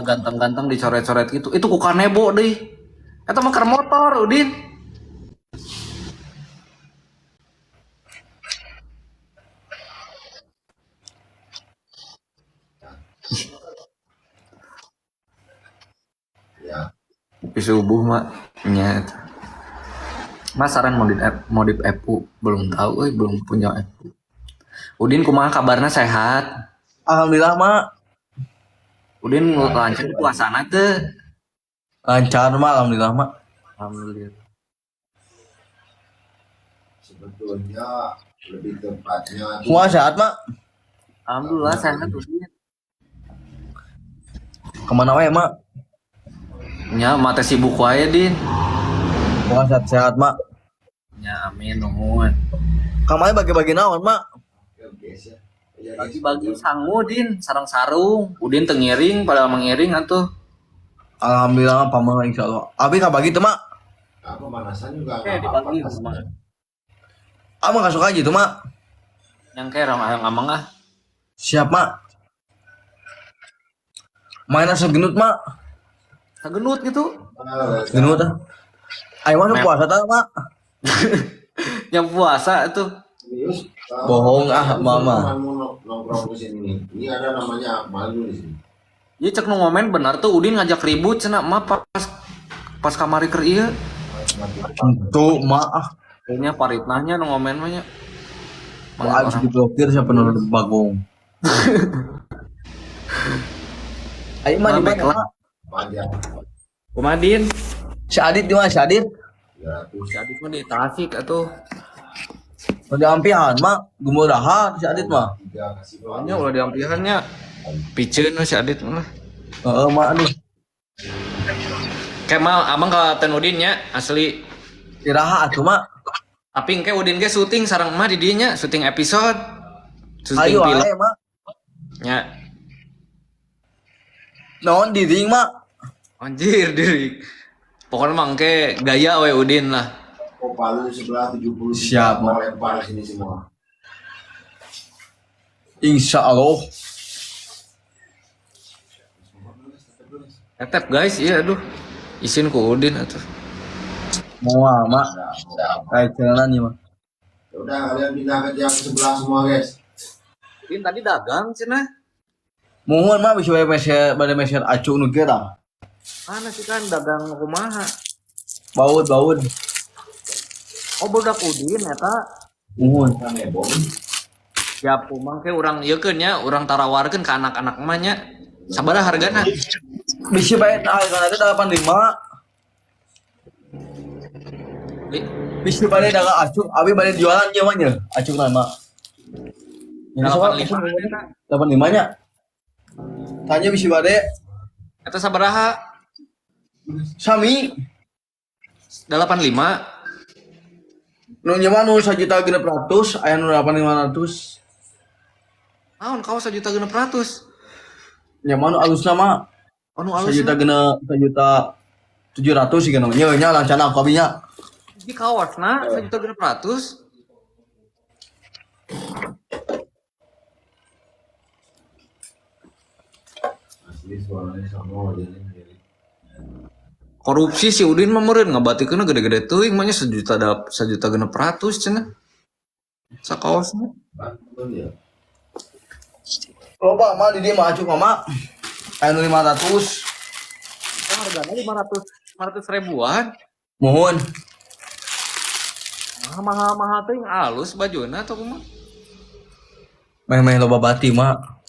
ganteng-ganteng dicoret-coret gitu. Itu ku kanebo deh. Eta mah keur motor, Udin. Ya. Tapi subuh mah nya. Mas saran modif FU belum tahu, belum punya FU. Udin kumaha kabarnya sehat? Alhamdulillah mak Udin lancar puasana teh. lancar mak, alhamdulillah mak. Alhamdulillah. Sebetulnya lebih tepatnya Semua sehat mak. Alhamdulillah sehat Udin. Kemana wae mak? Nya mata sibuk wae Din. Semua sehat mak. Nya amin nuhun. Kamanya bagi-bagi naon mak? guys ya. Bagi-bagi sangu Din, sarang-sarung. Udin tengiring pada mengiring atuh. Alhamdulillah pamer insyaallah. Abi kabagi teu mak? Nah, pemanasan juga Oke, dibagi semua. Abang gak suka gitu mak? Yang kayak orang amang ah. Siap mak. Main asap genut mak. Sagenut gitu. Genut ah. Ayo masuk puasa tah mak. Yang puasa tuh. Bohong ah mama. Nongkrong ke sini. Ini ada namanya malu di sini. Iya cek nu ngomen benar tuh Udin ngajak ribut cenah mah pas kamari keur ieu. Tuh mak ah. Kayaknya paritnahnya nu ngomen mah nya. Wah abis diblokir siapa nonton bagong. Ayo mah di mana mak? Panjang. Kumadin. Si Adit di mana si Adit? 300. Si Adit mah di Tasik atuh. Udah ampihan mak. Gumudahan si Adit mah. 3 kasih Soalnya ulah diampihannya. Piceun si Adit mah. Heeh mak aduh. Kayak mah abang ka Ten Udin nya asli. Iraha atuh mak. Tapi engke Udin ge syuting sareng mah di dieu nya, syuting episode. Syuting Ayo film ae mak. nya. Naon di ring mak? Anjir diri. Pokoknya mah engke gaya we Udin lah. Oh, Palu sebelah 70. Siap, Mak. Mau lempar sini semua. Insya Allah. Etep guys, iya aduh. Isin ku Udin atuh. Mau mak. Udah. Kayak celana nih mak. Ya udah kalian pindah ke yang sebelah semua guys. Udin tadi dagang cenah. Mohon mak bisa bade meser acu nu kira. Mana sih kan dagang kumaha? Baut. Oh budak Udin eta. Mohon. Kan heboh. Siap mangke urang ieukeun nya, urang tarawarkeun ka anak-anak mah nya. Sabaraha hargana? Bisa bae hargana teh 85. Bisa bade dagang acu, abi bade jualan nya mah nya. Acu nama. Ini 85. 85 nya. Tanya bisa bade Eta sabaraha? sami. 85. Nu nyaman nu 1.600.000, aya nu 8.500. Naon kaos 1.600.000? Nyaman nu alusna mah Anu 1.700.000 sih kana. Nya nya lancana aku abinya. Di kaosna 1.600.000. Asli suaranya sama jadi. Korupsi si Udin mah meureun ngabatikeun gede-gede teuing mah nya 1.600.000 cenah. Sakaosna. Betul ya. Loba mah di dieu mah acu mah. Aya nu 500. Oh, harganya 500 ribuan. Mohon. Mahal teh yang halus bajuna atau kumaha? Meh loba bati mah.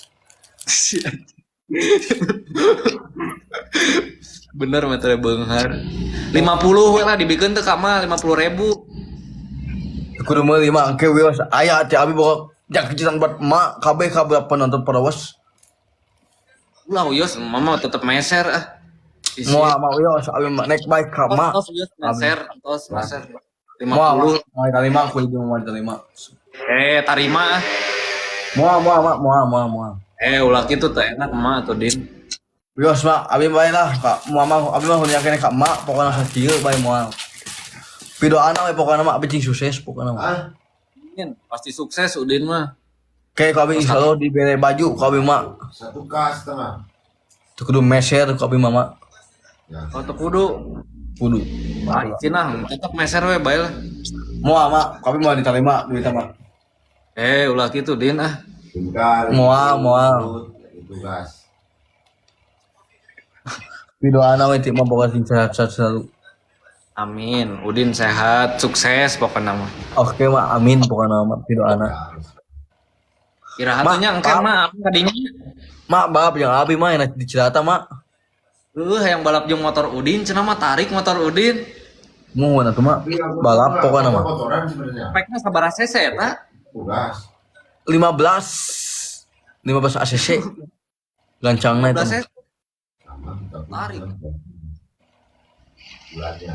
Bener meter beunghar. 50 we lah dibikeun teh ka mah 50.000. Kudu meuli mah engke wios aya ti abi boga jakitan buat emak kabeh penonton parawas. Ulah wios mama tetep meser ah. Moal mah wios abi mah naik bike ka emak. Tos wios meser, tos meser. Moal 50. mau terima aku itu mau terima. Tarima ah. Moal. Ulah kitu teh enak mah atuh Din. Wios mah abi bae lah ka mama abi mah hunya kene ka emak pokona sakieu bae moal. Pidoana we pokona mah abi cing sukses pokona mah. Ah, Pasti sukses Udin mah. Kayak kau abi insyaallah dibere baju kau abi mah. 1,5 K. Tuh kudu meser ke abi mama. Ya. Oh tuh kudu. Kudu. Ah, Cina, tetep meser we bae lah. Moal mak, tapi mau diterima duit mah. Ulah gitu Din ah. Tinggal. Moal. Itu gas. Pidoana we ti mah boga sing sehat-sehat selalu. Amin. Udin sehat, sukses pokoknya mah. Oke mak, amin pokoknya mak pidoana. Irahatunya engke mah apa tadinya? Mak balap yang abi mah enak di Cilata mak. Yang balap jeung motor Udin, cenah mah tarik motor Udin. Muhun atuh mak. Balap pokoknya mah. Kotoran sebenarnya. Speknya sabaraha cc eta? Gas. 15 ACC. Gancangna itu. 15 cc. Sama. Tarik. Bulannya.